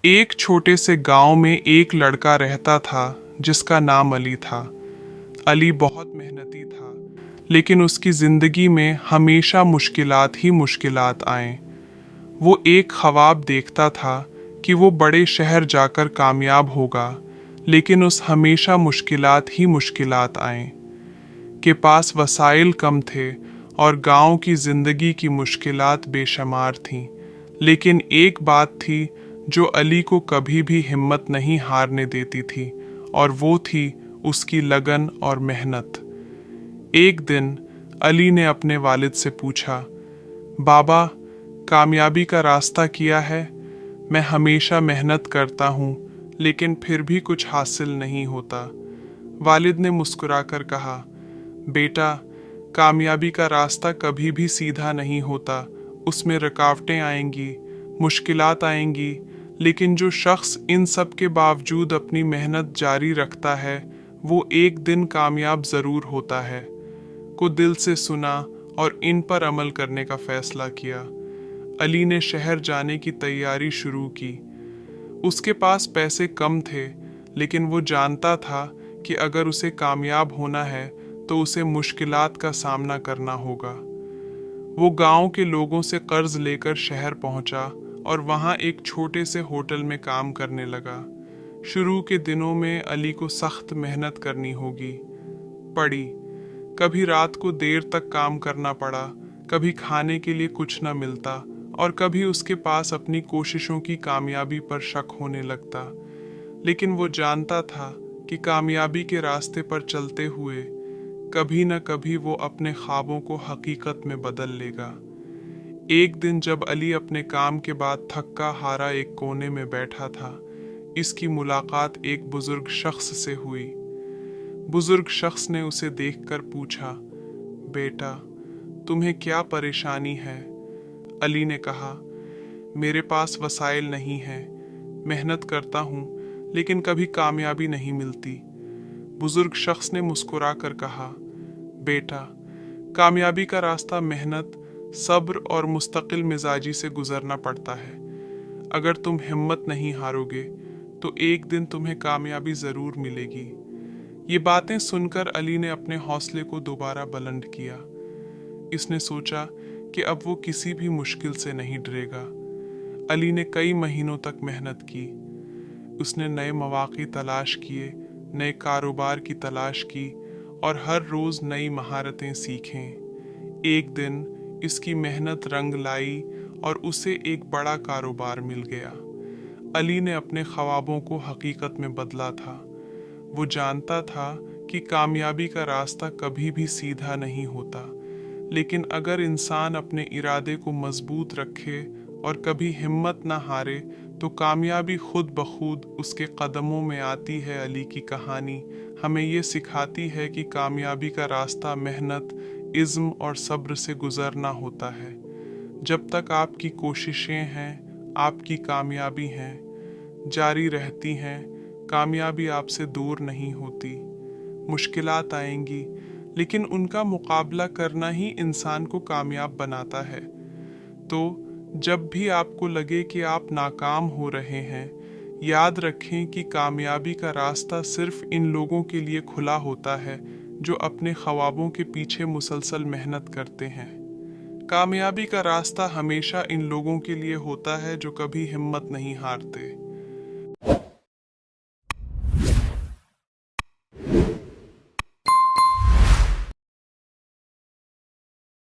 एक छोटे से गांव में एक लड़का रहता था जिसका नाम अली था। अली बहुत मेहनती था, लेकिन उसकी जिंदगी में हमेशा मुश्किलात ही मुश्किलात आए। वो एक ख्वाब देखता था कि वो बड़े शहर जाकर कामयाब होगा, लेकिन उस हमेशा मुश्किलात ही मुश्किलात आए। के पास वसाइल कम थे और गांव की जिंदगी की मुश्किलात बेशुमार थीं, लेकिन एक बात थी जो अली को कभी भी हिम्मत नहीं हारने देती थी, और वो थी उसकी लगन और मेहनत। एक दिन अली ने अपने वालिद से पूछा, बाबा, कामयाबी का रास्ता किया है? मैं हमेशा मेहनत करता हूँ, लेकिन फिर भी कुछ हासिल नहीं होता। वालिद ने मुस्कुराकर कहा, बेटा, कामयाबी का रास्ता कभी भी सीधा नहीं होता। उसमें रुकावटें आएंगी, मुश्किलात आएंगी, लेकिन जो शख्स इन सब के बावजूद अपनी मेहनत जारी रखता है, वो एक दिन कामयाब ज़रूर होता है। को दिल से सुना और इन पर अमल करने का फैसला किया। अली ने शहर जाने की तैयारी शुरू की। उसके पास पैसे कम थे, लेकिन वो जानता था कि अगर उसे कामयाब होना है तो उसे मुश्किलात का सामना करना होगा। वो गांव के लोगों से कर्ज लेकर शहर पहुंचा और वहां एक छोटे से होटल में काम करने लगा। शुरू के दिनों में अली को सख्त मेहनत करनी पड़ी। कभी रात को देर तक काम करना पड़ा, कभी खाने के लिए कुछ न मिलता, और कभी उसके पास अपनी कोशिशों की कामयाबी पर शक होने लगता। लेकिन वो जानता था कि कामयाबी के रास्ते पर चलते हुए कभी न कभी वो अपने ख्वाबों को हकीकत में बदल लेगा। एक दिन जब अली अपने काम के बाद थक्का हारा एक कोने में बैठा था, इसकी मुलाकात एक बुजुर्ग शख्स से हुई। बुजुर्ग शख्स ने उसे देखकर पूछा, बेटा, तुम्हें क्या परेशानी है? अली ने कहा, मेरे पास वसाइल नहीं है, मेहनत करता हूँ, लेकिन कभी कामयाबी नहीं मिलती। बुजुर्ग शख्स ने मुस्कुराकर कहा, बेटा, कामयाबी का रास्ता मेहनत, सब्र और मुस्तकिल मिजाजी से गुजरना पड़ता है। अगर तुम हिम्मत नहीं हारोगे तो एक दिन तुम्हें कामयाबी ज़रूर मिलेगी। ये बातें सुनकर अली ने अपने हौसले को दोबारा बुलंद किया। इसने सोचा कि अब वो किसी भी मुश्किल से नहीं डरेगा। अली ने कई महीनों तक मेहनत की। उसने नए मौक़े तलाश किए, नए कारोबार की तलाश की और हर रोज़ नई महारतें सीखें। एक दिन इसकी मेहनत रंग लाई और उसे एक बड़ा कारोबार मिल गया। अली ने अपने ख्वाबों को हकीकत में बदला था। वो जानता था कि कामयाबी का रास्ता कभी भी सीधा नहीं होता, लेकिन अगर इंसान अपने इरादे को मजबूत रखे और कभी हिम्मत न हारे तो कामयाबी खुद ब खुद उसके कदमों में आती है। अली की कहानी हमें ये सिखाती है कि कामयाबी का रास्ता मेहनत, इज़्म और सब्र से गुजरना होता है। जब तक आपकी कोशिशें हैं, आपकी कामयाबी हैं, जारी रहती हैं, कामयाबी आपसे दूर नहीं होती। मुश्किलात आएंगी, लेकिन उनका मुकाबला करना ही इंसान को कामयाब बनाता है। तो जब भी आपको लगे कि आप नाकाम हो रहे हैं, याद रखें कि कामयाबी का रास्ता सिर्फ इन लोगों के लिए खुला होता है जो अपने ख्वाबों के पीछे मुसलसल मेहनत करते हैं। कामयाबी का रास्ता हमेशा इन लोगों के लिए होता है जो कभी हिम्मत नहीं हारते।